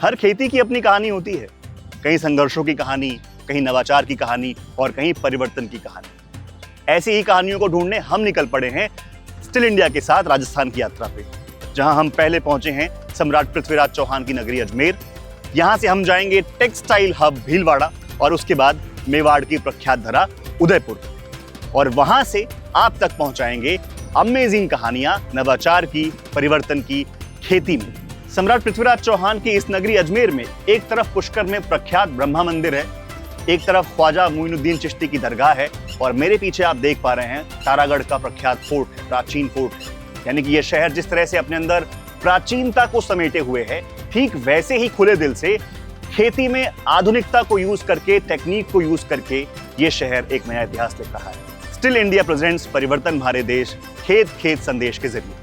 हर खेती की अपनी कहानी होती है, कहीं संघर्षों की कहानी, कहीं नवाचार की कहानी और कहीं परिवर्तन की कहानी। ऐसी ही कहानियों को ढूंढने हम निकल पड़े हैं स्टिल इंडिया के साथ राजस्थान की यात्रा पे, जहां हम पहले पहुंचे हैं सम्राट पृथ्वीराज चौहान की नगरी अजमेर। यहां से हम जाएंगे टेक्सटाइल हब भीलवाड़ा और उसके बाद मेवाड़ की प्रख्यात धरा उदयपुर, और वहां से आप तक पहुंचाएंगे अमेजिंग कहानियां नवाचार की, परिवर्तन की, खेती में। सम्राट पृथ्वीराज चौहान की इस नगरी अजमेर में एक तरफ पुष्कर में प्रख्यात ब्रह्मा मंदिर है, एक तरफ ख्वाजा मोइनुद्दीन चिश्ती की दरगाह है, और मेरे पीछे आप देख पा रहे हैं तारागढ़ का प्रख्यात फोर्ट है, प्राचीन फोर्ट है। यानी कि यह शहर जिस तरह से अपने अंदर प्राचीनता को समेटे हुए है, ठीक वैसे ही खुले दिल से खेती में आधुनिकता को यूज करके, टेक्निक को यूज करके ये शहर एक नया इतिहास लिख रहा है। स्टिल इंडिया प्रेजेंट्स परिवर्तन भरे देश, खेत खेत संदेश के जरिए।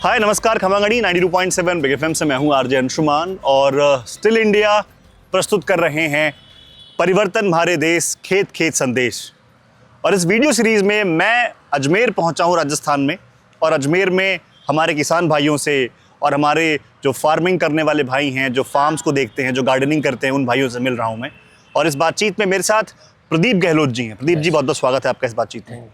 हाय नमस्कार, खमागड़ी 92.7 बिग एफएम से मैं हूं आरजे अंशुमान, और स्टिल इंडिया प्रस्तुत कर रहे हैं परिवर्तन भरे देश, खेत खेत संदेश। और इस वीडियो सीरीज में मैं अजमेर पहुंचा हूं राजस्थान में, और अजमेर में हमारे किसान भाइयों से और हमारे जो फार्मिंग करने वाले भाई हैं, जो फार्म्स को देखते हैं, जो गार्डनिंग करते हैं, उन भाइयों से मिल रहा हूं मैं। और इस बातचीत में मेरे साथ प्रदीप गहलोत जी हैं। प्रदीप जी, बहुत बहुत स्वागत है आपका इस बातचीत में।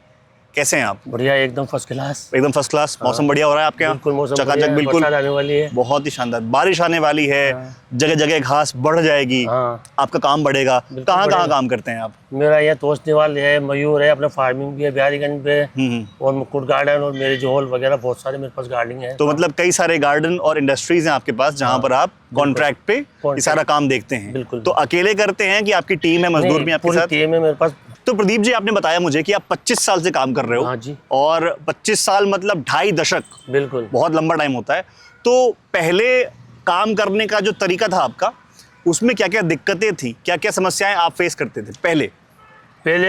कैसे हैं आप? बढ़िया, एकदम फर्स्ट क्लास। एकदम फर्स्ट क्लास। मौसम बढ़िया हो रहा है आपके यहाँ? बिल्कुल, मौसम चकाचक, बिल्कुल आने वाली है। बहुत ही शानदार, बारिश आने वाली है, जगह जगह घास बढ़ जाएगी, आपका काम बढ़ेगा। कहाँ कहाँ काम करते हैं आप? मेरा यहाँ तोशनीवाल है, मयूर है, अपना फार्मिंग भी है बिहारीगंज पे, और मुकुट गार्डन और मेरे जोहल वगैरह बहुत सारे मेरे पास गार्डनिंग है। तो मतलब कई सारे गार्डन और इंडस्ट्रीज हैं आपके पास जहाँ पर आप कॉन्ट्रैक्ट पे ये सारा काम देखते हैं। बिल्कुल। तो अकेले करते हैं कि आपकी टीम है, मजदूर भी आपके साथ? टीम है मेरे पास। तो प्रदीप जी, आपने बताया मुझे कि आप 25 साल से काम कर रहे हो। हाँ जी। और 25 साल मतलब 2.5 दशक, बिल्कुल बहुत लंबा टाइम होता है। तो पहले काम करने का जो तरीका था आपका, उसमें क्या क्या दिक्कतें थी, क्या क्या समस्याएं आप फेस करते थे पहले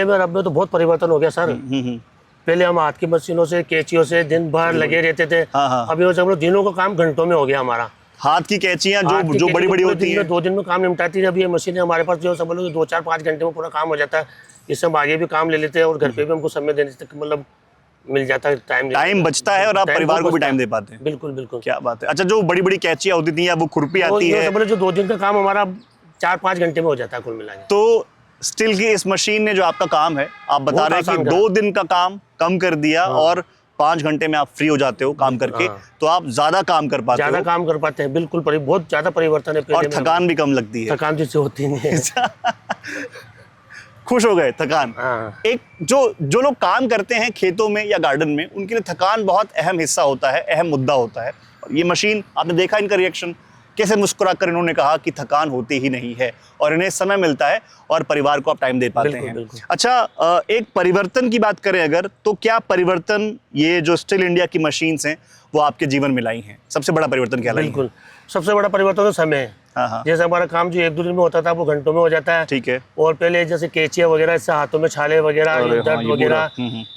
में? अब में तो बहुत परिवर्तन हो गया सर। पहले हम हाथ की मशीनों से, कैंचियों से दिन भर लगे रहते थे। अभी वो सब दिनों का काम घंटों में हो गया हमारा। हाथ की कैंचियां जो बड़ी बड़ी होती हैं, 2 दिन में काम निपटाती है। अभी ये मशीनें हमारे पास जो सब लोग 2-4-5 घंटे में पूरा काम हो जाता है। इससे हम आगे भी काम ले लेते हैं और घर पे भी हमको समय देने से मतलब मिल जाता है, टाइम बचता है, और आप परिवार को भी टाइम दे पाते हैं। बिल्कुल बिल्कुल। क्या बात है। अच्छा, जो बड़ी बड़ी कैंचियां होती थी या वो खुरपी आती है, जो 2 दिन का काम हमारा 4-5 घंटे में हो जाता है कुल मिला के। तो स्टिल की इस मशीन ने जो आपका काम है, आप बता रहे हैं कि 2 दिन का काम कम कर दिया और 5 घंटे में आप फ्री हो जाते हो काम करके। तो आप ज्यादा काम कर पाते हो। ज्यादा काम कर पाते हैं, बिल्कुल। बहुत ज्यादा परिवर्तन है। और थकान भी कम लगती है। थकान जिससे होती नहीं है। खुश हो गए थकान। एक जो लोग काम करते हैं खेतों में या गार्डन में, उनके लिए थकान बहुत अहम हिस्सा होता है, अहम मुद्दा होता है। ये मशीन, आपने देखा इनका रिएक्शन, कैसे मुस्कुरा कर इन्होंने कहा कि थकान होती ही नहीं है, और इन्हें समय मिलता है और परिवार को आप टाइम दे पाते हैं। बिल्कुल। अच्छा, एक परिवर्तन की बात करें अगर, तो क्या परिवर्तन ये जो स्टिल इंडिया की मशीन्स हैं वो आपके जीवन में लाई हैं? सबसे बड़ा परिवर्तन क्या लाई है? बिल्कुल, सबसे बड़ा परिवर्तन तो समय है। जैसे हमारा काम जो 1-2 दिन में होता था वो घंटों में हो जाता है। ठीक है। और पहले जैसे कैंचियां वगैरह, इससे हाथों में छाले वगैरह, दर्द वगैरह,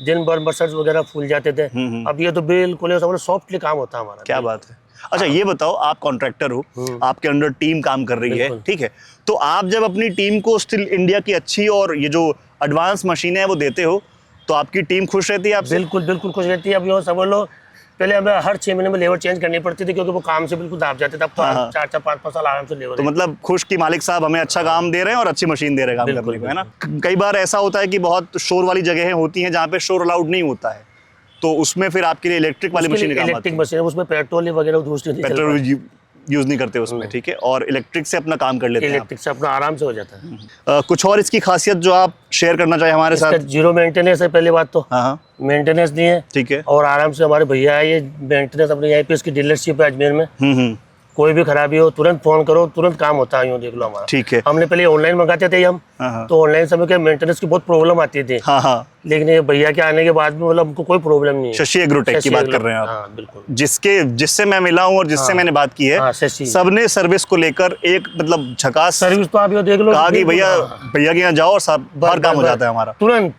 दिन भर मसल्स वगैरह फूल जाते थे। अब ये तो बिल्कुल सॉफ्टली काम होता है हमारा। क्या बात है। अच्छा, ये बताओ, आप कॉन्ट्रैक्टर हो, आपके अंडर टीम काम कर रही है, ठीक है, तो आप जब अपनी टीम को स्टिल इंडिया की अच्छी और ये जो एडवांस मशीनें हैं वो देते हो, तो आपकी टीम खुश रहती है आपसे? बिल्कुल बिल्कुल खुश रहती है। अब ये समझ लो, पहले हमें हर 6 महीने में लेबर चेंज करनी पड़ती थी, क्योंकि वो काम से बिल्कुल दाब जाते थे। अब तो 4-4, 5-5 साल आराम से लेबर। तो मतलब खुश कि मालिक साहब हमें अच्छा काम दे रहे हैं और अच्छी मशीन दे रहे हैं काम करने को, है ना? कई बार ऐसा होता है कि बहुत शोर वाली जगहें होती हैं जहाँ पे शोर अलाउड नहीं होता है, तो उसमें फिर आपके लिए इलेक्ट्रिक वाली मशीन काम आती है। इलेक्ट्रिक मशीन, उसमें पेट्रोल वगैरह पेट्रोल यूज नहीं करते उसमें, ठीक है, और इलेक्ट्रिक से अपना काम कर लेते हैं। इलेक्ट्रिक से अपना आराम से हो जाता है। कुछ और इसकी खासियत जो आप शेयर करना चाहे हमारे साथ? 0 मेंटेनेंस है पहली बात तो। मेंटेनेंस नहीं है, ठीक है, और आराम से हमारे भैया है, ये मेंटेनेंस अपने यहाँ पे इसकी डीलरशिप है अजमेर में। कोई भी खराबी हो तुरंत फोन करो, तुरंत काम होता है। यूँ देख लो हमारा, ठीक है। हमने पहले ऑनलाइन मंगाते थे हम, तो ऑनलाइन समय के मेंटेनेंस की बहुत प्रॉब्लम आती थी। लेकिन ये भैया के आने के बाद में मतलब हमको कोई प्रॉब्लम नहीं है। शशि एग्रोटेक की बात कर रहे हैं आप? बिल्कुल। जिससे मैं मिला हूँ और जिससे मैंने बात की है, सबने सर्विस को लेकर एक मतलब झकास सर्विस। तो आप ये देख लो, कहा कि भैया के यहाँ जाओ और सब हर काम हो जाता है हमारा तुरंत।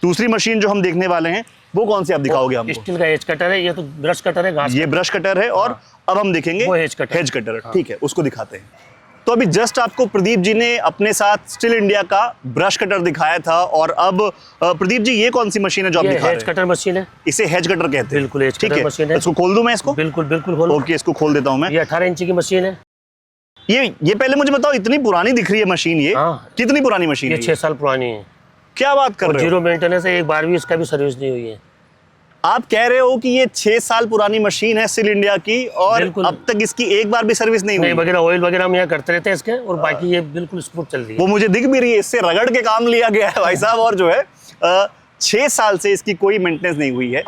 दूसरी मशीन जो हम देखने वाले हैं वो कौन सी आप दिखाओगे हमको? स्टील का हेज कटर है, ये तो ब्रश कटर है, घास। ये ब्रश कटर है, और अब हम देखेंगे वो हेज कटर। ठीक है, उसको दिखाते हैं। तो अभी जस्ट आपको प्रदीप जी ने अपने साथ स्टिल इंडिया का ब्रश कटर दिखाया था, और अब प्रदीप जी ये कौन सी मशीन है जो आप ये दिखा रहे हेज हैं? कटर मशीन है। इसे हेज कटर कहते हैं। बिल्कुल हेज ठीक कटर है, मशीन है। इसको खोल दूं मैं इसको? बिल्कुल बिल्कुल खोलो। ओके, इसको खोल देता हूं मैं। ये 18 इंची की मशीन है। ये पहले मुझे बताओ, इतनी पुरानी दिख रही है मशीन ये? हाँ। कितनी पुरानी मशीन ये है? 6 साल पुरानी है। क्या बात कर रहे हो? 0 मेंटेनेंस है, एक बार भी इसका भी सर्विस नहीं हुई है। आप कह रहे हो कि ये 6 साल पुरानी मशीन है स्टिल इंडिया की, और बिल्कुल। अब तक इसकी एक बार भी सर्विस नहीं हुई? नहीं, वगैरह ऑयल वगैरह हम यहाँ करते रहते हैं इसके, और बाकी ये बिल्कुल स्मूथ चल रही है। वो मुझे दिख भी रही है, इससे रगड़ के काम लिया गया है भाई साहब, और जो है 6 साल से इसकी कोई मेंटेनेंस नहीं हुई है।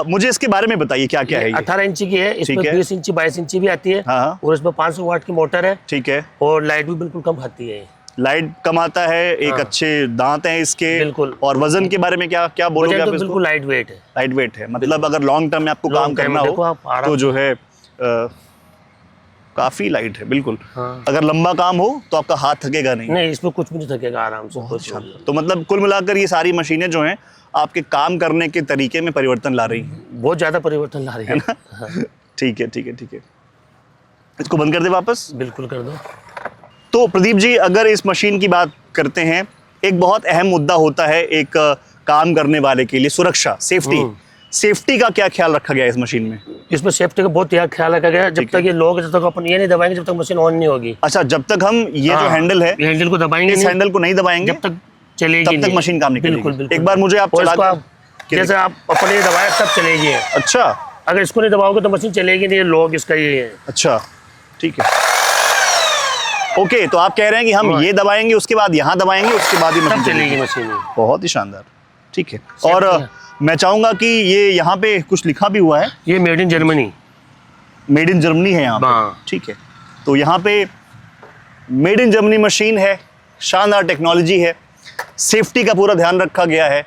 मुझे इसके बारे में बताइए क्या क्या है ये? 18 इंची की है, इसमें ठीक है। 20 इंची 22 इंची भी आती है, हाँ। और इसमें 500 वाट की मोटर है, ठीक है। और लाइट भी बिल्कुल कम खाती है। लाइट कम आता है, एक हाँ। अच्छे दांत हैं इसके। बिल्कुल। और वजन के बारे में क्या क्या बोलोगे वजन आप तो इसको? बिल्कुल लाइट वेट है। लाइट वेट है, मतलब अगर लॉन्ग टर्म में आपको Long काम time करना में देखो हो आप आराम तो जो है काफी लाइट है, बिल्कुल। हाँ। अगर लंबा काम हो तो आपका हाथ थकेगा नहीं। नहीं, इसमें कुछ भी नहीं थकेगा, आराम से। कुछ नहीं। तो मतलब कुल मिलाकर ये सारी मशीनें जो हैं आपके काम करने के तरीके में परिवर्तन ला रही हैं। बहुत ज्यादा परिवर्तन ला रही है। हाँ, ठीक है, ठीक है, ठीक है। इसको बंद कर दे वापस। बिल्कुल कर दो। तो प्रदीप जी, अगर इस मशीन की बात करते हैं, एक बहुत अहम मुद्दा होता है एक काम करने वाले के लिए, सुरक्षा, सेफ्टी। सेफ्टी का क्या ख्याल रखा गया है इस मशीन में? इसमें सेफ्टी का बहुत ख्याल रखा गया है। जब तक ये लोग, जब तक अपन ये नहीं दबाएंगे, जब तक मशीन ऑन नहीं होगी। अच्छा, जब तक हम ये जो हाँ, हैंडल है, ये हैंडल को दबाएंगे इस नहीं, हैंडल को नहीं दबाएंगे, जब तक चलेगी तब तक नहीं। मशीन काम नहीं करेगी। बिल्कुल बिल्कुल। एक बार मुझे आप और चला इसको आप जैसे आप अपन ये दबाए तब चलेगी। अच्छा, अगर इसको नहीं दबाओगे तो मशीन चलेगी नहीं। लॉक इसका ये है। अच्छा, ठीक है। ओके, तो आप कह रहे हैं कि हम हाँ। ये दबाएंगे, उसके बाद यहाँ दबाएंगे, उसके बाद ही तब मशीन चलेगी चलेगी। मशीन। बहुत ही शानदार। ठीक है। और Safety मैं चाहूंगा कि ये यहाँ पे कुछ लिखा भी हुआ है, ये made in Germany. Made in Germany है यहाँ पे। हाँ। ठीक है, तो यहाँ पे मेड इन जर्मनी मशीन है, शानदार टेक्नोलॉजी है, सेफ्टी का पूरा ध्यान रखा गया है।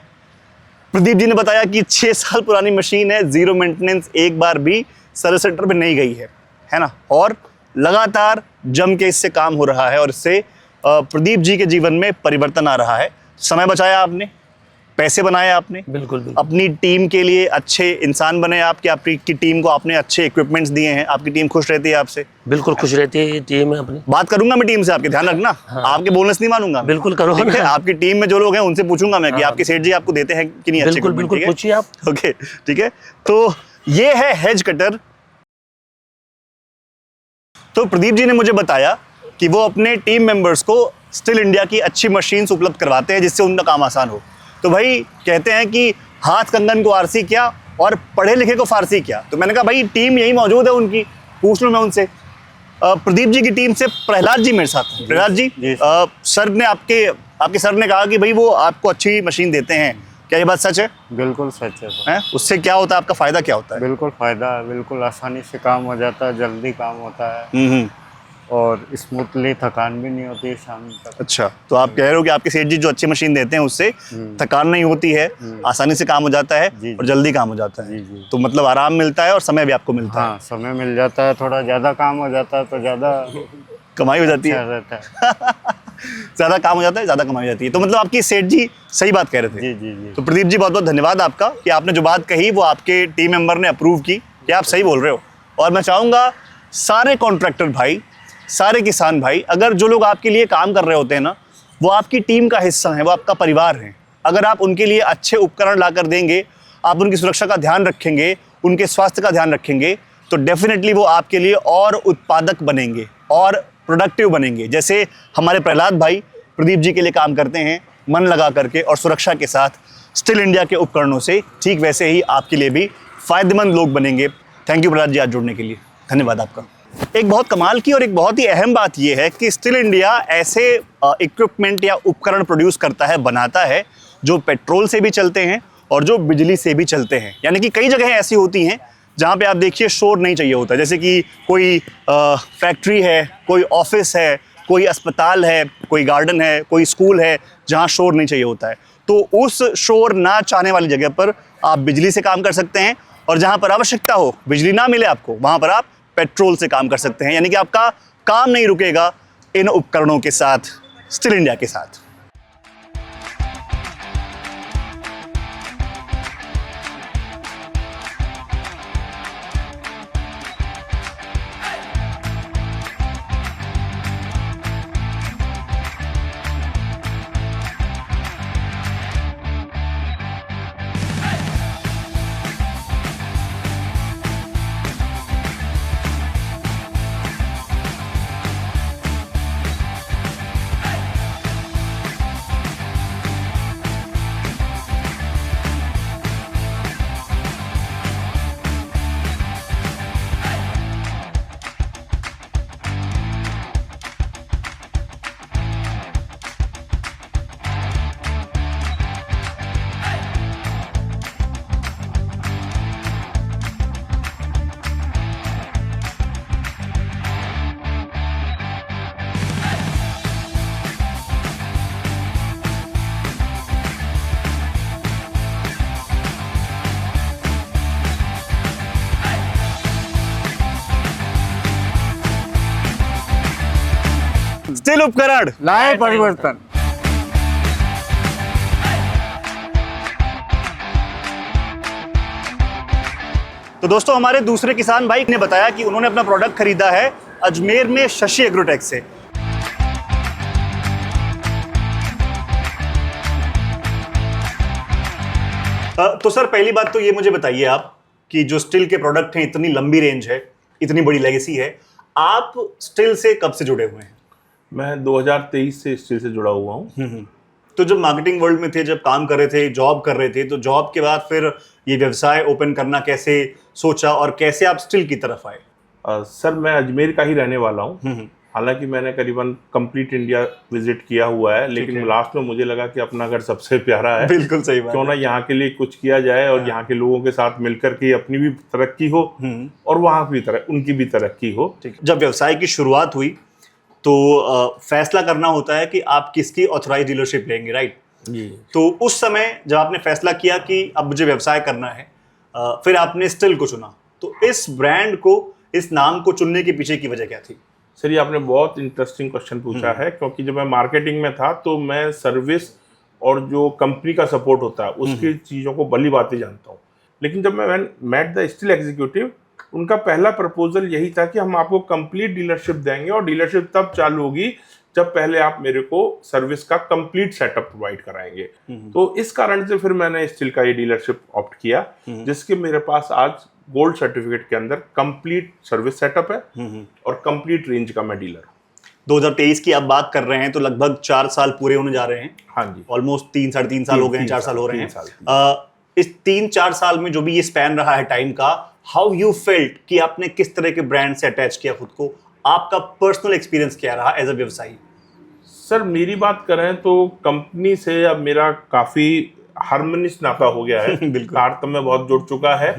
प्रदीप जी ने बताया कि 6 साल पुरानी मशीन है, 0 मेंटेनेंस, एक बार भी सर्विस सेंटर पे नहीं गई है ना, और लगातार जम के इससे काम हो रहा है, और इससे प्रदीप जी के जीवन में परिवर्तन आ रहा है। समय बचाया आपने, पैसे बनाए आपने, बिल्कुल बिल्कुल। अपनी टीम के लिए अच्छे इंसान बने आप, कि आपकी टीम को आपने अच्छे इक्विपमेंट्स दिए हैं, आपकी टीम खुश रहती है आपसे। बिल्कुल खुश रहती है ये टीम है अपनी। बात करूंगा मैं टीम से, आपके ध्यान रखना। हाँ। आपके बोलने से नहीं मानूंगा। बिल्कुल करो ठीक है, ना। आपकी टीम में जो लोग हैं उनसे पूछूंगा मैं कि हाँ। आपके सेठ जी आपको देते हैं कि नहीं अच्छे बिल्कुल equipment, बिल्कुल ठीक है? पूछिए आप। ओके, ठीक है। तो ये है हेज कटर। तो प्रदीप जी ने मुझे बताया कि वो अपने टीम मेंबर्स को स्टिल इंडिया की अच्छी मशीन्स उपलब्ध करवाते हैं जिससे उनका काम आसान हो। तो भाई कहते हैं कि हाथ कंगन को आरसी क्या और पढ़े लिखे को फारसी क्या। तो मैंने कहा भाई टीम यही मौजूद है उनकी, पूछ लूँ मैं उनसे। प्रदीप जी की टीम से प्रहलाद जी मेरे साथ हैं। प्रहलाद जी, सर ने आपके सर ने कहा कि भाई वो आपको अच्छी मशीन देते हैं, क्या ये बात सच है? बिल्कुल सच है सर। हैं? उससे क्या होता है, आपका फायदा क्या होता है? बिल्कुल फायदा है, बिल्कुल आसानी से काम हो जाता है, जल्दी काम होता है और स्मूथली, थकान भी नहीं होती है शाम तक। अच्छा, तो आप कह रहे हो कि आपके सेठ जी जो अच्छी मशीन देते हैं उससे थकान नहीं होती है, आसानी से काम हो जाता है जी, और जल्दी काम हो जाता है। जी, जी। तो मतलब आराम मिलता है और समय भी आपको मिलता हाँ, समय मिल जाता है, थोड़ा ज़्यादा काम हो जाता है तो ज़्यादा है, कमाई हो जाती अच्छा है। रहता है। ज्यादा काम हो जाता है, ज्यादा कमाई हो जाती है। तो मतलब आपकी सेठ जी सही बात कह रहे थे। जी जी जी। तो प्रदीप जी, बहुत बहुत धन्यवाद आपका कि आपने जो बात कही वो आपके टीम मेंबर ने अप्रूव की कि आप सही बोल रहे हो। और मैं चाहूँगा सारे कॉन्ट्रैक्टर भाई, सारे किसान भाई, अगर जो लोग आपके लिए काम कर रहे होते हैं ना, वो आपकी टीम का हिस्सा है, वो आपका परिवार है। अगर आप उनके लिए अच्छे उपकरण ला कर देंगे, आप उनकी सुरक्षा का ध्यान रखेंगे, उनके स्वास्थ्य का ध्यान रखेंगे, तो डेफिनेटली वो आपके लिए और उत्पादक बनेंगे और प्रोडक्टिव बनेंगे। जैसे हमारे प्रहलाद भाई प्रदीप जी के लिए काम करते हैं मन लगा करके और सुरक्षा के साथ स्टिल इंडिया के उपकरणों से, ठीक वैसे ही आपके लिए भी फायदेमंद लोग बनेंगे। थैंक यू प्रहलाद जी आज जुड़ने के लिए, धन्यवाद आपका। एक बहुत कमाल की और एक बहुत ही अहम बात यह है कि स्टिल इंडिया ऐसे इक्विपमेंट या उपकरण प्रोड्यूस करता है, बनाता है, जो पेट्रोल से भी चलते हैं और जो बिजली से भी चलते हैं। यानी कि कई जगह ऐसी होती हैं जहाँ पे आप देखिए शोर नहीं चाहिए होता, जैसे कि कोई फैक्ट्री है, कोई ऑफिस है, कोई अस्पताल है, कोई गार्डन है, कोई स्कूल है, जहाँ शोर नहीं चाहिए होता है। तो उस शोर ना चाहने वाली जगह पर आप बिजली से काम कर सकते हैं, और जहाँ पर आवश्यकता हो, बिजली ना मिले आपको, वहाँ पर आप पेट्रोल से काम कर सकते हैं। यानी कि आपका काम नहीं रुकेगा इन उपकरणों के साथ, स्टिल इंडिया के साथ। स्टील उपकरण लाए परिवर्तन। तो दोस्तों हमारे दूसरे किसान भाई ने बताया कि उन्होंने अपना प्रोडक्ट खरीदा है अजमेर में शशि एग्रोटेक से। तो सर पहली बात तो ये मुझे बताइए आप कि जो स्टील के प्रोडक्ट हैं, इतनी लंबी रेंज है, इतनी बड़ी लेगेसी है, आप स्टील से कब से जुड़े हुए हैं? मैं 2023 से स्टील से जुड़ा हुआ हूँ। तो जब मार्केटिंग वर्ल्ड में थे, जब काम कर रहे थे, जॉब कर रहे थे, तो जॉब के बाद फिर ये व्यवसाय ओपन करना कैसे सोचा और कैसे आप स्टील की तरफ आए? सर मैं अजमेर का ही रहने वाला हूँ। हालांकि मैंने करीबन कंप्लीट इंडिया विजिट किया हुआ है, लेकिन लास्ट में मुझे लगा कि अपना घर सबसे प्यारा है। बिल्कुल सही बात। क्यों ना यहाँ के लिए कुछ किया जाए और यहाँ के लोगों के साथ मिलकर के अपनी भी तरक्की हो और वहाँ भी उनकी भी तरक्की हो। जब व्यवसाय की शुरुआत हुई तो फैसला करना होता है कि आप किसकी ऑथराइज डीलरशिप लेंगे, राइट? जी। तो उस समय जब आपने फैसला किया कि अब मुझे व्यवसाय करना है, फिर आपने स्टील को चुना, तो इस ब्रांड को, इस नाम को चुनने के पीछे की वजह क्या थी? सर ये आपने बहुत इंटरेस्टिंग क्वेश्चन पूछा है, क्योंकि जब मैं मार्केटिंग में था तो मैं सर्विस और जो कंपनी का सपोर्ट होता है उसकी चीज़ों को भली बातें जानता हूँ। लेकिन जब मैं मेट द स्टील एग्जीक्यूटिव, उनका पहला प्रपोजल यही था कि हम आपको कंप्लीट डीलरशिप देंगे और डीलरशिप तब चालू होगी जब पहले आप मेरे को सर्विस का कंप्लीट सेटअप प्रोवाइड कराएंगे। तो इस कारण से फिर मैंने स्टील का ये डीलरशिप ऑप्ट किया, जिसके मेरे पास आज गोल्ड सर्टिफिकेट के अंदर कंप्लीट सर्विस सेटअप है और कंप्लीट रेंज का मैं डीलर हूँ। 2023 की आप बात कर रहे हैं तो लगभग 4 साल पूरे होने जा रहे हैं। हाँ जी, ऑलमोस्ट 3-3.5 साल हो गए हैं, 4 साल हो रहे हैं। इस 3-4 साल में जो भी ये स्पैन रहा है टाइम का, हाउ यू फेल्ट कि आपने किस तरह के ब्रांड से अटैच किया खुद को, आपका पर्सनल एक्सपीरियंस क्या रहा एज अ व्यवसायी? सर मेरी बात करें तो कंपनी से अब मेरा काफी हार्मोनियस नाता हो गया है। बिल्कुल। तारतम्य में बहुत जुड़ चुका है।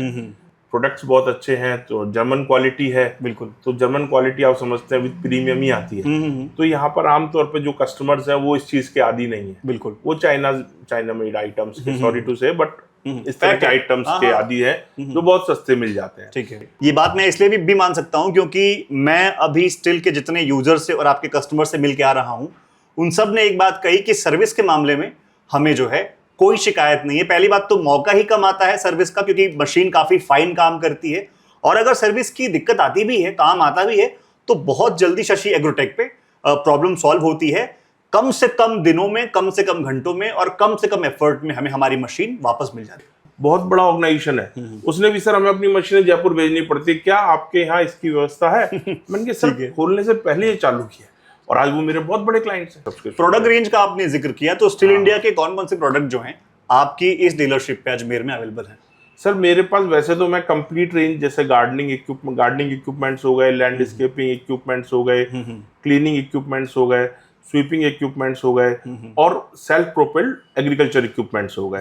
प्रोडक्ट्स बहुत अच्छे हैं, तो जर्मन क्वालिटी है। बिल्कुल। तो जर्मन क्वालिटी आप समझते हैं विद प्रीमियम ही आती है। तो यहाँ पर आमतौर पे जो कस्टमर्स हैं वो इस चीज के आदी नहीं है। बिल्कुल। वो चाइना मेड आइटम्स के, सॉरी टू से, बट इस तरह के आइटम्स के आदी है जो बहुत सस्ते मिल जाते हैं। ठीक है, ये बात मैं इसलिए भी मान सकता हूँ क्योंकि मैं अभी स्टील के जितने यूजर से और आपके कस्टमर से मिल के आ रहा हूँ, उन सब ने एक बात कही कि सर्विस के मामले में हमें जो है कोई शिकायत नहीं है। पहली बात तो मौका ही कम आता है सर्विस का, क्योंकि मशीन काफी फाइन काम करती है, और अगर सर्विस की दिक्कत आती भी है, काम आता भी है, तो बहुत जल्दी शशि एग्रोटेक पे प्रॉब्लम सॉल्व होती है। कम से कम दिनों में, कम से कम घंटों में और कम से कम एफर्ट में हमें हमारी मशीन वापस मिल जाती है। बहुत बड़ा ऑर्गेनाइजेशन है, उसने भी सर हमें अपनी मशीनें जयपुर भेजनी पड़ती है, क्या आपके यहाँ इसकी व्यवस्था है? मैंने कहा सर खोलने से पहले ये चालू किया, और आज वो मेरे बहुत बड़े क्लाइंट्स हैं। प्रोडक्ट रेंज का आपने जिक्र किया, तो स्टील इंडिया के कौन कौन से प्रोडक्ट जो हैं आपकी इस डीलरशिप पे अजमेर में अवेलेबल हैं? सर मेरे पास वैसे तो मैं कंप्लीट रेंज, जैसे गार्डनिंग इक्विपमेंट्स हो गए, लैंडस्केपिंग इक्विपमेंट्स हो गए, क्लीनिंग इक्विपमेंट्स हो गए, स्वीपिंग इक्विपमेंट्स हो गए और सेल्फ प्रोपेल्ड एग्रीकल्चर इक्विपमेंट्स हो गए।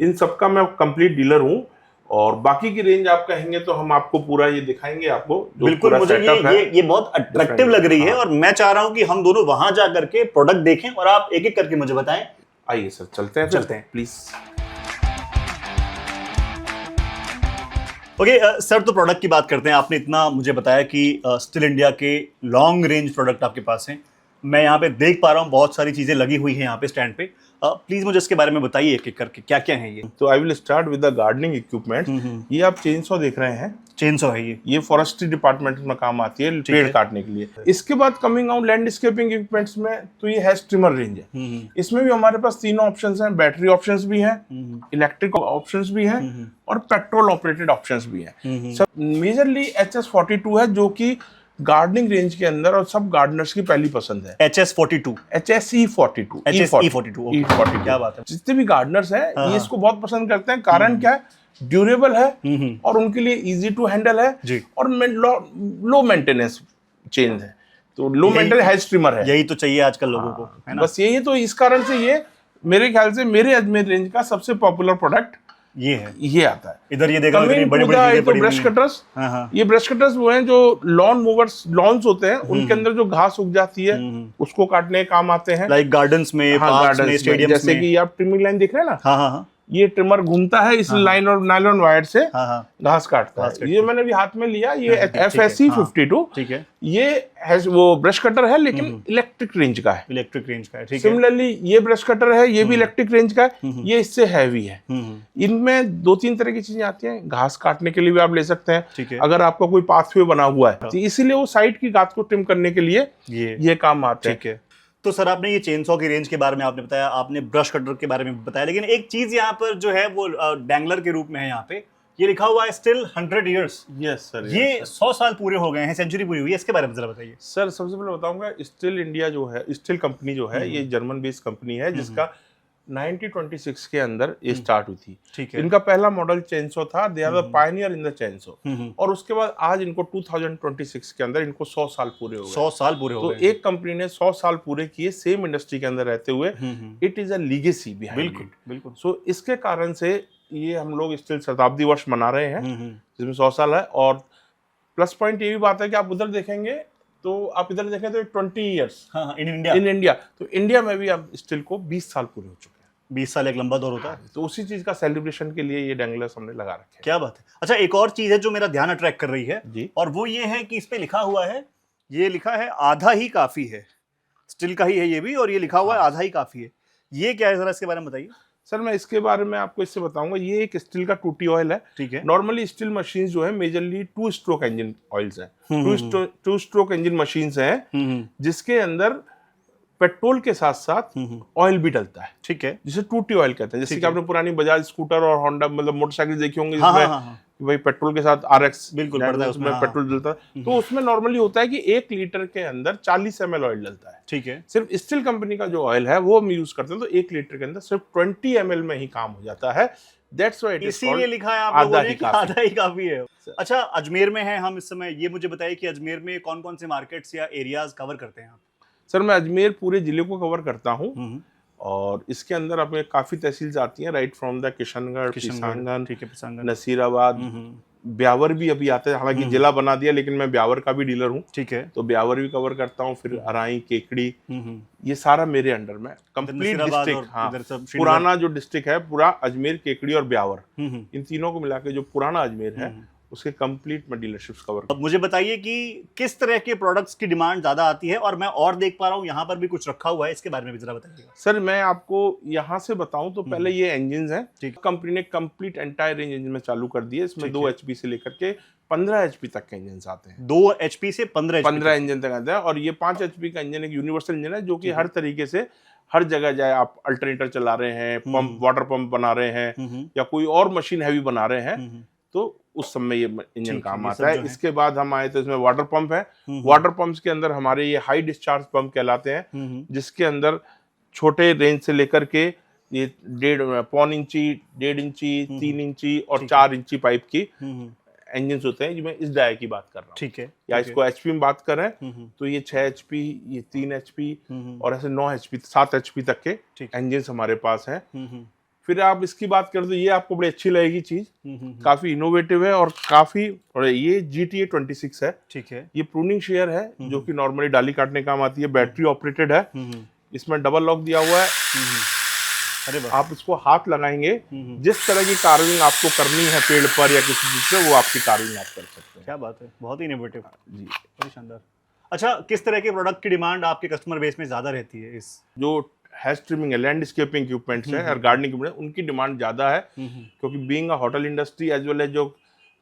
इन सब का मैं कंप्लीट डीलर हूँ। और बाकी की रेंज आप कहेंगे तो हम आपको पूरा ये दिखाएंगे आपको। बिल्कुल, मुझे ये बहुत अट्रैक्टिव लग रही है, और मैं चाह रहा हूँ कि हम दोनों वहां जा करके प्रोडक्ट देखें और आप एक एक करके मुझे बताएं। आइए सर, चलते हैं प्लीज। ओके सर, तो प्रोडक्ट की बात करते हैं। आपने इतना मुझे बताया कि स्टील इंडिया के लॉन्ग रेंज प्रोडक्ट आपके पास हैं। मैं यहाँ पे देख पा रहा हूँ बहुत सारी चीजें लगी हुई हैं यहाँ पे स्टैंड पे। प्लीज मुझे इसके बारे में बताइए एक एक करके, क्या क्या है ये? तो I will start with the gardening equipment. ये आप चेनसॉ देख रहे हैं, चेनसॉ है ये फॉरेस्ट्री डिपार्टमेंट में काम आती है, पेड़ काटने के लिए। इसके बाद कमिंग आउट लैंडस्केपिंग इक्विपमेंट्स में, तो ये है स्ट्रिमर रेंज है। इसमें भी हमारे पास तीनों ऑप्शंस हैं, बैटरी ऑप्शंस भी हैं, इलेक्ट्रिक ऑप्शंस भी हैं और पेट्रोल ऑपरेटेड ऑप्शंस भी हैं। सब मेजरली HS42 है, जो कि गार्डनिंग रेंज के अंदर और सब गार्डनर्स की पहली पसंद है। HSE42 क्या बात है। जितने भी गार्डनर्स हैं ये इसको बहुत पसंद करते हैं। कारण क्या है? ड्यूरेबल है और उनके लिए इजी टू हैंडल है जी। और लो मेंटेनेंस चेन है, तो लो मेंटेनेंस हेड स्ट्रिमर है। यही तो चाहिए आजकल लोगों को, है ना? बस यही है। तो इस कारण से ये मेरे ख्याल से मेरे अजमेर रेंज का सबसे पॉपुलर प्रोडक्ट ये है, ये आता है। इधर ये देखो इतनी बड़ी-बड़ी चीजें पड़ी हुई ब्रश हैं। कटर्स, हाँ। ये ब्रश कटर्स वो हैं जो लॉन मूवर्स, लॉन्स होते हैं, उनके अंदर जो घास उग जाती है उसको काटने के काम आते हैं। लाइक गार्डन्स में, पार्क्स में, स्टेडियम्स में। जैसे कि आप ट्रिमिंग लाइन देख रहे हैं ना, हाँ। ये ट्रिमर घूमता है इस लाइन और नायलॉन वायर से हाँ हाँ घास काटता है। ये मैंने भी हाथ में लिया, ये FSC 52, ठीक है, ये वो ब्रश कटर है लेकिन इलेक्ट्रिक रेंज का है। इलेक्ट्रिक रेंज का है, ठीक है। सिमिलरली ये ब्रश कटर है, ये भी इलेक्ट्रिक रेंज का है, ये इससे हैवी है। इनमें 2-3 तरह की चीजें आती हैं। घास काटने के लिए भी आप ले सकते हैं, ठीक है। अगर आपका कोई पाथवे बना हुआ है तो इसीलिए वो साइड की घास को ट्रिम करने के लिए ये काम आते हैं। ठीक है। तो सर आपने ये चेनसॉ की रेंज के बारे में आपने बताया, आपने ब्रश कटर के बारे में बताया, लेकिन एक चीज यहाँ पर जो है वो डैंगलर के रूप में है। यहाँ पे ये लिखा हुआ है स्टिल 100 इयर्स। यस सर, ये 100 साल पूरे हो गए हैं, सेंचुरी पूरी हुई है, इसके बारे में जरा बताइए। सर सबसे पहले बताऊंगा, स्टील इंडिया जो है, स्टील कंपनी जो है, ये जर्मन बेस्ड कंपनी है जिसका 1926 के अंदर ये स्टार्ट हुई थी। ठीक है। इनका पहला मॉडल चेनसो था, they are the pioneer in the chainsaw. और उसके बाद आज इनको 2026 के अंदर इनको 100 साल पूरे हो गए। 100 साल पूरे हो तो गए। एक कंपनी ने 100 साल पूरे किए सेम इंडस्ट्री के अंदर रहते हुए। It is a legacy behind. बिल्कुल बिल्कुल। सो इसके कारण से ये हम लोग स्टिल शताब्दी वर्ष मना रहे हैं जिसमें 100 साल है। और प्लस पॉइंट ये भी बात है कि आप उधर देखेंगे तो आप इधर देखें तो 20 years in India. In India. तो इंडिया में भी अब स्टिल को 20 साल पूरे हो चुके हैं। 20 साल एक लंबा दौर होता है। तो उसी चीज का सेलिब्रेशन के लिए ये डैंगलर्स हमने लगा रखे हैं। क्या बात है। अच्छा, एक और चीज है जो मेरा ध्यान अट्रैक्ट कर रही है जी। और वो ये है कि इस पे लिखा हुआ है, ये लिखा है आधा ही काफी है। स्टील का ही है ये भी, और ये लिखा हुआ है आधा ही काफी है। ये क्या है, जरा इसके बारे में बताइए। सर मैं इसके बारे में आपको इससे बताऊंगा। ये एक स्टील का 2T ऑयल है। ठीक है। नॉर्मली स्टील मशीन जो है मेजरली 2 स्ट्रोक इंजन ऑयल्स हैं। 2 स्ट्रोक इंजन मशीन्स हैं जिसके अंदर पेट्रोल के साथ साथ ऑयल भी डलता है। ठीक है। जिसे 2T ऑयल कहते हैं। जैसे कि आपने पुरानी बजाज स्कूटर और होंडा मतलब मोटरसाइकिल देखी होंगी हाँ, जिसमें हाँ, हाँ, कि भाई पेट्रोल के साथ RX बिल्कुल पड़ता है उसमें उसमें, पेट्रोल डलता है। तो उसमें नॉर्मली होता है कि 1 लीटर के अंदर 40 ml ऑयल डलता है। ठीक है। सिर्फ स्टील कंपनी का जो ऑयल है वो हम यूज करते हैं तो 1 लीटर के अंदर सिर्फ 20 ml में ही काम हो जाता है। दैट्स व्हाई इट इज इसीलिए लिखा है आप लोगों ने कि आधा ही काफी है। अच्छा, अजमेर में है हम इस समय, ये मुझे बताइए कि अजमेर में कौन कौन से मार्केट्स या एरियाज कवर करते हैं आप? सर मैं अजमेर पूरे जिले को कवर करता हूँ और इसके अंदर अपने काफी तहसील्स आती हैं, right from the Kishangarh, Pisangan, ठीक है, पिसांगन, नसीराबाद, ब्यावर भी अभी आता है। हालांकि जिला बना दिया लेकिन मैं ब्यावर का भी डीलर हूँ। ठीक है। तो ब्यावर भी कवर करता हूँ। फिर अराई, केकड़ी, ये सारा मेरे अंडर में कंप्लीट डिस्ट्रिक्ट। हाँ, पुराना जो डिस्ट्रिक्ट है पूरा अजमेर, केकड़ी और ब्यावर, इन तीनों को मिला के जो पुराना अजमेर है उसके कंप्लीट में डीलरशिप्स कवर। अब मुझे बताइए कि किस तरह के प्रोडक्ट्स की डिमांड ज्यादा आती है, और मैं और देख पा रहा हूँ यहाँ पर भी कुछ रखा हुआ है, इसके बारे में भी जरा बताइए। सर मैं आपको यहाँ से बताऊं तो पहले ये इंजन्स हैं। कंपनी ने कंप्लीट एंटायर रेंज इंजन में चालू कर दिए। इसमें 2 HP से लेकर के 15 HP तक के इंजन आते हैं। 2 HP से 15 इंजन तक आते हैं। और ये 5 HP का इंजन एक यूनिवर्सल इंजन है जो कि हर तरीके से हर जगह जाए, आप अल्टरनेटर चला रहे हैं, पंप, वाटर पंप बना रहे हैं या कोई और मशीन हैवी बना रहे हैं तो उस समय ये इंजन काम आता है। इसके बाद हम आए तो इसमें वाटर पंप है। वाटर पंप्स के अंदर हमारे ये हाई डिस्चार्ज पंप कहलाते हैं जिसके अंदर छोटे रेंज से लेकर के ये 1.5 इंची, 1.5 इंची, 3 इंची और 4 इंची पाइप की इंजन होते हैं। मैं इस डाया की बात कर रहा हूँ। ठीक है। या इसको HP में बात करें तो ये 6 HP, ये 3 HP और ऐसे 9 HP, 7 HP तक के इंजन हमारे पास हैं। फिर आप इसकी बात करें तो ये आपको बड़ी अच्छी लगेगी चीज, काफी इनोवेटिव है और काफी, और ये GTA 26 है। ठीक है। ये प्रूनिंग शेयर है जो कि नॉर्मली डाली काटने काम आती है, बैटरी ऑपरेटेड है। इसमें डबल लॉक दिया हुआ है। अरे आप इसको हाथ लगाएंगे, जिस तरह की कार्विंग आपको करनी है पेड़ पर या किसी चीज से, वो आपकी कार्विंग आप कर सकते हैं। क्या बात है, बहुत ही इनोवेटिव जी, बड़ी शानदार। अच्छा, किस तरह के प्रोडक्ट की डिमांड आपके कस्टमर बेस में ज्यादा रहती है? इस जो हैज ट्रिमिंग है, लैंडस्केपिंग इक्विपमेंट्स है और गार्डनिंग इक्विपमेंट, उनकी डिमांड ज्यादा है क्योंकि being a hotel industry as well as जो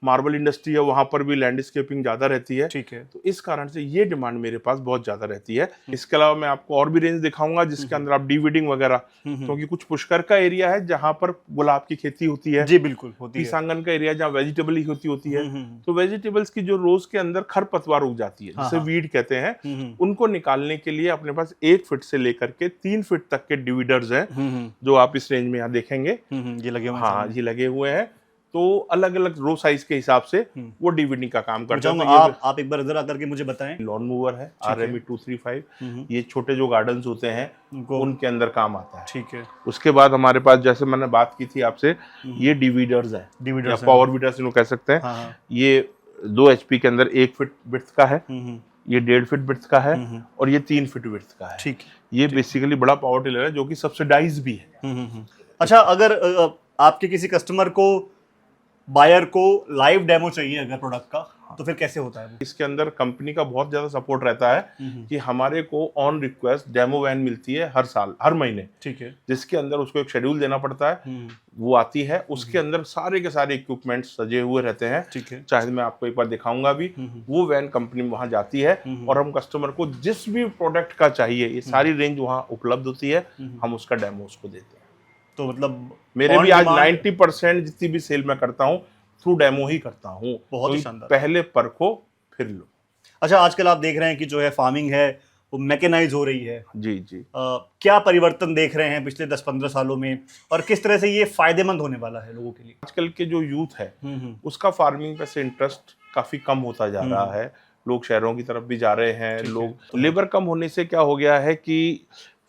मार्बल इंडस्ट्री है वहां पर भी लैंडस्केपिंग ज्यादा रहती है। ठीक है। तो इस कारण से ये डिमांड मेरे पास बहुत ज्यादा रहती है। इसके अलावा मैं आपको और भी रेंज दिखाऊंगा जिसके अंदर आप डीवीडिंग वगैरह, क्योंकि कुछ पुष्कर का एरिया है जहां पर गुलाब की खेती होती है। जी बिल्कुल होती है। पीसांगन का एरिया जहाँ वेजिटेबल ही होती है। तो वेजिटेबल्स की जो रोज के अंदर खरपतवार उग जाती है जिसे वीड कहते हैं, उनको निकालने के लिए अपने पास 1 फीट से लेकर के 3 फीट तक के डिविडर्स हैं जो आप इस रेंज में यहाँ देखेंगे। ये लगे हुए हैं। हाँ, ये लगे हुए हैं। तो अलग अलग रो साइज के हिसाब से वो डीवीडी का काम करते हैं। तो आप एक बार इधर आकर के मुझे बताएं। लॉन मूवर है RME 235, ये छोटे जो गार्डन्स होते हैं उनके अंदर काम आता है। ठीक है। उसके बाद हमारे पास जैसे मैंने बात की थी आपसे, ये डिवीडर्स है, डिवीडर्स पावर वीडर्स इनको कह सकते हैं। हाँ। ये 2 HP के अंदर 1 फीट विड्थ का है, ये 1.5 फीट विड्थ का है और ये 3 फीट विड्थ का है। ठीक। ये बेसिकली बड़ा पावर टिलर है जो कि सब्सिडाइज भी है। अच्छा, अगर आपके किसी कस्टमर को, बायर को लाइव डेमो चाहिए अगर प्रोडक्ट का, तो फिर कैसे होता है वो? इसके अंदर कंपनी का बहुत ज्यादा सपोर्ट रहता है कि हमारे को ऑन रिक्वेस्ट डेमो वैन मिलती है हर साल, हर महीने, ठीक है। जिसके अंदर उसको एक शेड्यूल देना पड़ता है, वो आती है, उसके अंदर सारे के सारे इक्विपमेंट सजे हुए रहते हैं, ठीक है। चाहे मैं आपको एक बार दिखाऊंगा भी। वो वैन कंपनी में वहां जाती है और हम कस्टमर को जिस भी प्रोडक्ट का चाहिए, ये सारी रेंज वहां उपलब्ध होती है, हम उसका डेमो उसको देते हैं। तो मतलब मेरे on भी आज demand- 90% जितनी भी सेल मैं करता हूँ थ्रू डेमो ही करता हूँ। बहुत ही तो शानदार। पहले परखो फिर लो। अच्छा, आजकल आप देख रहे हैं कि जो है फार्मिंग है वो मैकेनाइज हो रही है। जी जी। क्या परिवर्तन देख रहे हैं पिछले 10-15 सालों में, और किस तरह से ये फायदेमंद होने वाला है लोगों के लिए? आजकल के जो यूथ है उसका फार्मिंग पे से इंटरेस्ट काफी कम होता जा रहा है। लोग शहरों की तरफ भी जा रहे हैं। लोग लेबर कम होने से क्या हो गया है कि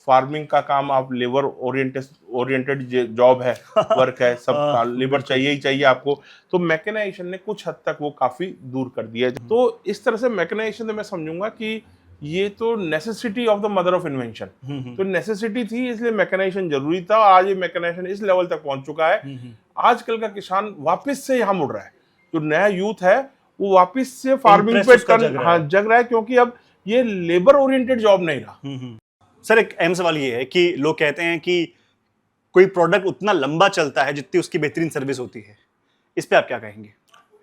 फार्मिंग का काम आप लेबर ओरिएंटेड जॉब है, वर्क है, सब का लेबर चाहिए ही चाहिए आपको। तो मैकेनाइजेशन ने कुछ हद तक वो काफी दूर कर दिया है। तो इस तरह से मैकेनाइजेशन तो मैं समझूंगा कि ये तो necessity of the mother of invention. तो नेसेसिटी थी, इसलिए मैकेनाइजेशन जरूरी था। आज ये मैकेनाइजेशन इस लेवल तक पहुंच चुका है, आजकल का किसान वापस से यहाँ मुड़ रहा है। जो नया यूथ है वो वापस से फार्मिंग पे जग रहा है, क्योंकि अब ये लेबर ओरिएंटेड जॉब नहीं रहा। सर, एक अहम सवाल ये है कि लोग कहते हैं कि कोई प्रोडक्ट उतना लंबा चलता है जितनी उसकी बेहतरीन सर्विस होती है। इस पे आप क्या कहेंगे?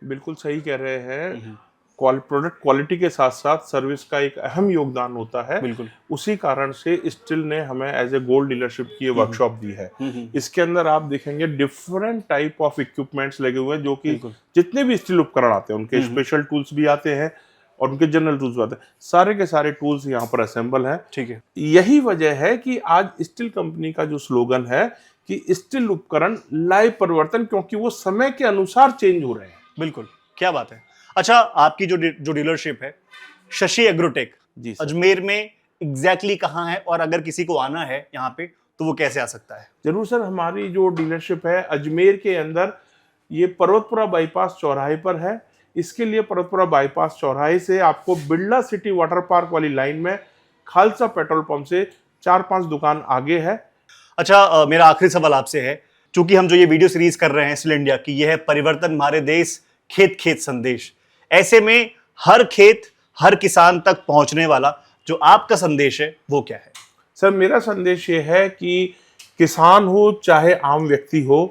बिल्कुल सही कह रहे हैं। प्रोडक्ट क्वालिटी के साथ साथ सर्विस का एक अहम योगदान होता है। बिल्कुल। उसी कारण से स्टिल ने हमें एज ए गोल्ड डीलरशिप की वर्कशॉप दी है। इसके अंदर आप देखेंगे डिफरेंट टाइप ऑफ इक्विपमेंट्स लगे हुए हैं, जो कि जितने भी स्टील उपकरण आते हैं उनके स्पेशल टूल्स भी आते हैं और उनके जनरल टूल्स भी आते हैं। सारे के सारे टूल्स यहाँ पर असेंबल हैं। ठीक है। यही वजह है कि आज स्टील कंपनी का जो स्लोगन है कि स्टील उपकरण लाइव परिवर्तन, क्योंकि वो समय के अनुसार चेंज हो रहे हैं। बिल्कुल, क्या बात है। अच्छा, आपकी जो डीलरशिप है शशि एग्रोटेक, जी अजमेर में एग्जैक्टली कहाँ है, और अगर किसी को आना है यहाँ पे तो वो कैसे आ सकता है? जरूर सर, हमारी जो डीलरशिप है अजमेर के अंदर ये पर्वतपुरा बाईपास चौराहे पर है। इसके लिए पर्वतपुरा बाईपास चौराहे से आपको बिरला सिटी वाटर पार्क वाली लाइन में खालसा पेट्रोल पंप से 4-5 दुकान आगे है। अच्छा, मेरा आखिरी सवाल आपसे है, चूंकि हम जो ये वीडियो सीरीज कर रहे हैं स्टिल इंडिया की, यह है परिवर्तन हमारे देश, खेत खेत संदेश। ऐसे में हर खेत, हर किसान तक पहुंचने वाला जो आपका संदेश है वो क्या है? सर, मेरा संदेश ये है कि किसान हो चाहे आम व्यक्ति हो,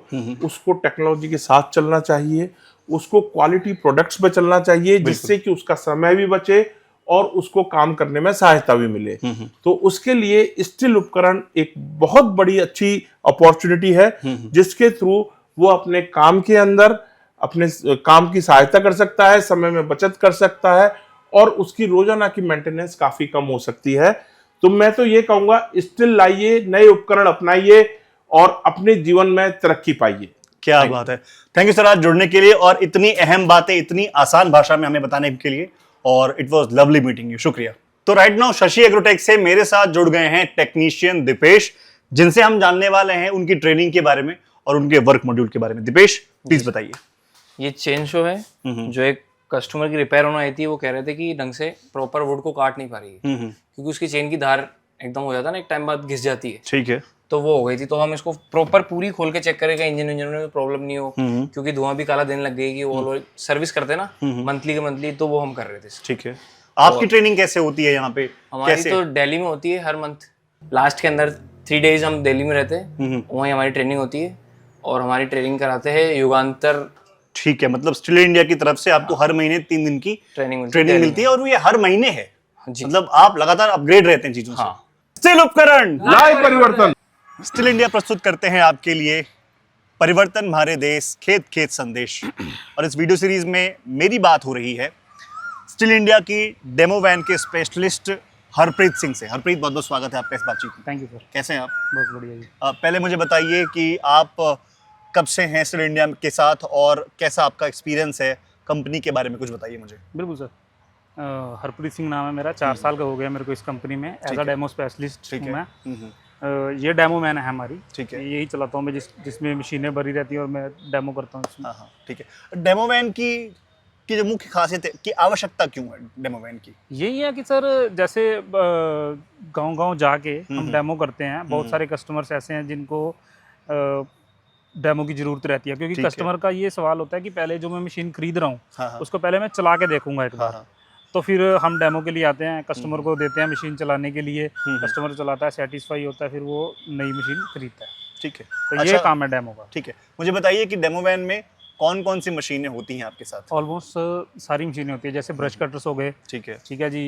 उसको टेक्नोलॉजी के साथ चलना चाहिए, उसको क्वालिटी प्रोडक्ट्स पे चलना चाहिए, जिससे कि उसका समय भी बचे और उसको काम करने में सहायता भी मिले। तो उसके लिए स्टील उपकरण एक बहुत बड़ी अच्छी अपॉर्चुनिटी है, जिसके थ्रू वो अपने काम के अंदर अपने काम की सहायता कर सकता है, समय में बचत कर सकता है और उसकी रोजाना की मेंटेनेंस काफी कम हो सकती है। तो मैं तो ये कहूंगा, स्टील लाइए, नए उपकरण अपनाइए और अपने जीवन में तरक्की पाइए। क्या बात है। थैंक यू सर आज जुड़ने के लिए और इतनी अहम बातें इतनी आसान भाषा में हमें बताने के लिए, और it was lovely meeting you. शुक्रिया। तो राइट नाउ शशि एग्रोटेक से मेरे साथ जुड़ गए हैं टेक्नीशियन दीपेश, जिनसे हम जानने वाले हैं उनकी ट्रेनिंग के बारे में और उनके वर्क मॉड्यूल के बारे में। दीपेश, प्लीज बताइए। ये चेन शो है, जो एक कस्टमर की रिपेयर होना आई थी। वो कह रहे थे कि ढंग से प्रॉपर वुड को काट नहीं पा रही है, क्योंकि उसकी चेन की धार एकदम हो जाता है ना, एक टाइम बाद घिस जाती है। ठीक है। तो वो हो गई थी। तो हम इसको प्रॉपर पूरी खोल के चेक करेंगे, इंजन में प्रॉब्लम नहीं हो, क्योंकि धुआं भी काला देने लग गई कि वो लोग सर्विस करते हैं ना मंथली के मंथली, तो वो हम कर रहे थे। ठीक है। आपकी ट्रेनिंग कैसे होती है यहाँ पे? हमारी कैसे? तो दिल्ली में होती है, हर मंथ लास्ट के अंदर 3 days हम दिल्ली में रहते हैं, वहीं हमारी ट्रेनिंग होती है और हमारी ट्रेनिंग कराते हैं युगांतर। ठीक है, मतलब स्टिल इंडिया की तरफ से आपको हर महीने 3 दिन की ट्रेनिंग मिलती है, और ये हर महीने है। जी। मतलब आप लगातार अपग्रेड रहते हैं चीजों से। हाँ। स्टिल उपकरण लाइव परिवर्तन। स्टिल इंडिया प्रस्तुत करते हैं आपके लिए परिवर्तन हमारे देश, खेत खेत संदेश। और इस वीडियो सीरीज में मेरी बात हो रही है स्टिल इंडिया की डेमो वैन के स्पेशलिस्ट हरप्रीत सिंह से। हरप्रीत, बहुत बहुत स्वागत है आपका इस बातचीत में। Thank you sir. कैसे हैं आप? बहुत बढ़िया जी। पहले मुझे बताइए कि आप कब से हैं स्टिल इंडिया के साथ और कैसा आपका एक्सपीरियंस है, कंपनी के बारे में कुछ बताइए मुझे। बिल्कुल सर। हरप्रीत सिंह नाम है मेरा। 4 साल का हो गया मेरे को इस कंपनी में एज अ डेमो स्पेशलिस्ट हूँ मैं। ये डेमो मैन है हमारी। ठीक है। यही चलाता हूँ मैं, जिसमें मशीनें भरी रहती हैं और मैं डेमो करता हूँ इसमें। हाँ, ठीक है। डेमो वैन की जो मुख्य खासियत है, की आवश्यकता क्यों है डेमो वैन की? यही है कि सर, जैसे गांव-गांव जाके हम डेमो करते हैं। बहुत सारे कस्टमर्स ऐसे हैं जिनको डेमो की जरूरत रहती है, क्योंकि ठीक है। कस्टमर का ये सवाल होता है कि पहले जो मैं मशीन खरीद रहा हूँ हाँ, हाँ। उसको पहले मैं चला के देखूंगा एक हाँ, बार। हाँ। तो फिर हम डेमो के लिए आते हैं, कस्टमर को देते हैं मशीन चलाने के लिए, कस्टमर चलाता है, सेटिस्फाई होता है, फिर वो नई मशीन खरीदता है। ठीक है। तो ये काम है डेमो का। ठीक है, मुझे बताइए कि डेमो वैन में कौन कौन सी मशीनें होती हैं आपके साथ? ऑलमोस्ट सारी मशीनें होती है, जैसे ब्रश कटर्स हो गए, ठीक है। ठीक है जी,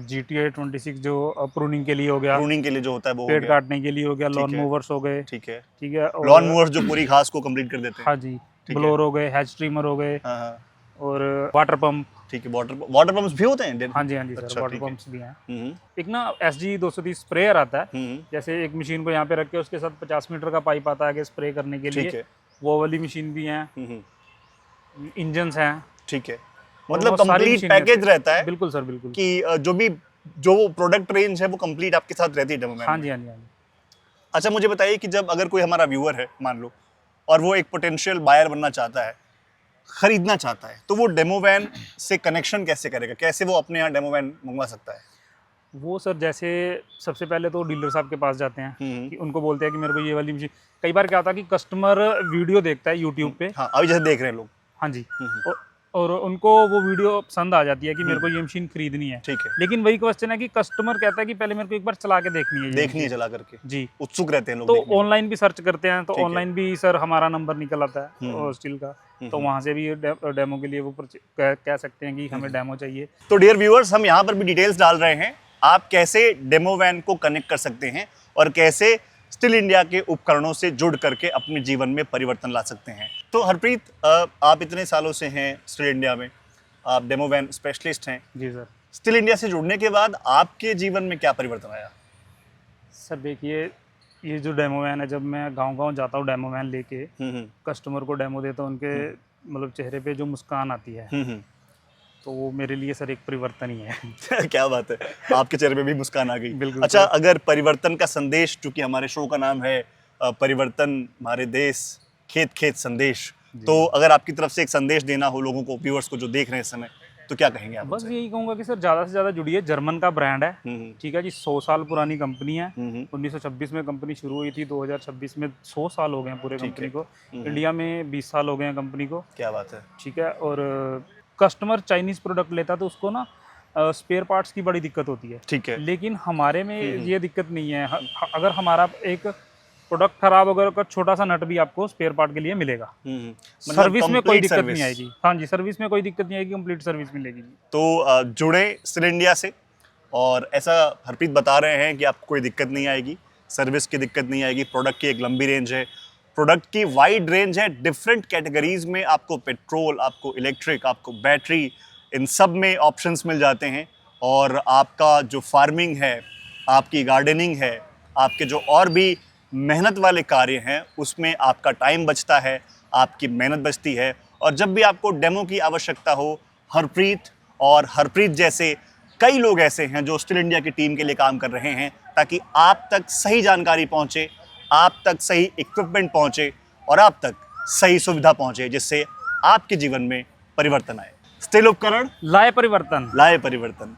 GTA 26 जो प्रूनिंग के लिए हो गया, प्रूनिंग के लिए जो होता है वो हो पेड़ गया। काटने के लिए हो गया, लॉन है। मूवर्स हो गए, ठीक है। ठीक है, और लॉन मूवर्स जो पूरी घास को कंप्लीट कर देते हैं। हाँ जी, ठीक है। ब्लोर हो गए, हैच ट्रिमर हो गए, हाँ, हाँ। और वाटर पंप। ठीक है, वाटर पंप्स भी होते हैं? हाँ जी, हाँ जी सर, अच्छा, वाटर ठीक है। पंप्स भी हैं। हम्म, एक ना SG 230 स्प्रेयर आता है, हम्म, जैसे एक मशीन को यहाँ पे रख के उसके साथ 50 मीटर का पाइप आता है स्प्रे करने के ठीक लिए, है। वो वाली मशीन भी हैं, हम्म, इंजन्स हैं, ठीक है। मतलब Almost सारी कंप्लीट मशीनें पैकेज रहता है बिल्कुल सर, बिल्कुल। कि जो प्रोडक्ट रेंज है वो कंप्लीट आपके साथ रहती है डेमो वैन हाँ में। जी, हाँ जी, हाँ जी। अच्छा, मुझे बताइए कि जब अगर कोई हमारा व्यूअर है मान लो, और वो एक पोटेंशियल बायर बनना चाहता है, खरीदना चाहता है, तो वो डेमो वैन से कनेक्शन कैसे करेगा? कैसे वो अपने यहाँ डेमो वैन मंगवा सकता है? वो सर जैसे सबसे पहले तो डीलर साहब के पास जाते हैं, कि उनको बोलते हैं कि मेरे को ये वाली मशीन। कई बार क्या होता है कि कस्टमर वीडियो देखता है यूट्यूब पे, हाँ, अभी जैसे देख रहे हैं लोग। हाँ जी, और उनको वो वीडियो पसंद आ जाती है कि मेरे को ये मशीन खरीदनी है, ठीक है। लेकिन वही क्वेश्चन है कि कस्टमर कहता है कि पहले मेरे को एक बार चला के देखनी है ये देखनी है मशीन। चला करके, जी, उत्सुक रहते हैं लोग तो देखने में। ऑनलाइन भी सर्च करते हैं, तो ठीक है। ऑनलाइन भी सर हमारा नंबर निकल आता है स्टील का, तो वहाँ से भी डेमो के लिए वो कह सकते हैं कि हमें डेमो चाहिए। तो डियर व्यूअर्स, हम यहाँ पर भी डिटेल्स डाल रहे हैं, आप कैसे डेमो वैन को कनेक्ट कर सकते हैं और कैसे स्टिल इंडिया के उपकरणों से जुड़ करके अपने जीवन में परिवर्तन ला सकते हैं। तो हरप्रीत, आप इतने सालों से हैं स्टिल इंडिया में, आप डेमो वैन स्पेशलिस्ट हैं। जी सर। स्टिल इंडिया से जुड़ने के बाद आपके जीवन में क्या परिवर्तन आया? सर देखिए, ये जो डेमो वैन है, जब मैं गांव-गांव जाता हूँ डेमो वैन लेके, कस्टमर को डेमो देता हूँ, उनके मतलब चेहरे पे जो मुस्कान आती है, तो वो मेरे लिए सर एक परिवर्तन ही है। क्या बात है, आपके चेहरे पे भी मुस्कान आ गई। बिल्कुल अच्छा, सर। अगर परिवर्तन का संदेश, चूंकि हमारे शो का नाम है परिवर्तन हमारे देश, खेत खेत संदेश, तो अगर आपकी तरफ से एक संदेश देना हो लोगों को, व्यूअर्स को जो देख रहे हैं इस समय, तो क्या कहेंगे आप? बस यही कहूँगा कि सर ज़्यादा से ज़्यादा जुड़िए, जर्मन का ब्रांड है, ठीक है जी, 100 साल पुरानी कंपनी है, 1926 में कंपनी शुरू हुई थी, 2026 में 100 साल हो गए हैं पूरे कंपनी को, इंडिया में 20 साल हो गए हैं कंपनी को। क्या बात है। ठीक है, और कस्टमर चाइनीज़ प्रोडक्ट लेता है तो उसको ना स्पेयर पार्ट्स की बड़ी दिक्कत होती है, ठीक है। लेकिन हमारे में ये दिक्कत नहीं है। अगर हमारा एक प्रोडक्ट खराब होगा तो छोटा सा नट भी आपको स्पेयर पार्ट के लिए मिलेगा, सर्विस में कोई दिक्कत नहीं आएगी। हाँ जी, सर्विस में कोई दिक्कत नहीं आएगी, कंप्लीट सर्विस मिलेगी जी। तो जुड़े स्टिल इंडिया से, और ऐसा हरप्रीत बता रहे हैं कि आपको कोई दिक्कत नहीं आएगी, सर्विस की दिक्कत नहीं आएगी, प्रोडक्ट की एक लंबी रेंज है, प्रोडक्ट की वाइड रेंज है, डिफरेंट कैटेगरीज में आपको पेट्रोल, आपको इलेक्ट्रिक, आपको बैटरी, इन सब में ऑप्शंस मिल जाते हैं। और आपका जो फार्मिंग है, आपकी गार्डनिंग है, आपके जो और भी मेहनत वाले कार्य हैं, उसमें आपका टाइम बचता है, आपकी मेहनत बचती है। और जब भी आपको डेमो की आवश्यकता हो, हरप्रीत जैसे कई लोग ऐसे हैं जो स्टिल इंडिया की टीम के लिए काम कर रहे हैं, ताकि आप तक सही जानकारी पहुंचे, आप तक सही इक्विपमेंट पहुंचे और आप तक सही सुविधा पहुंचे, जिससे आपके जीवन में परिवर्तन आए। स्टिल उपकरण लाए परिवर्तन। लाए परिवर्तन।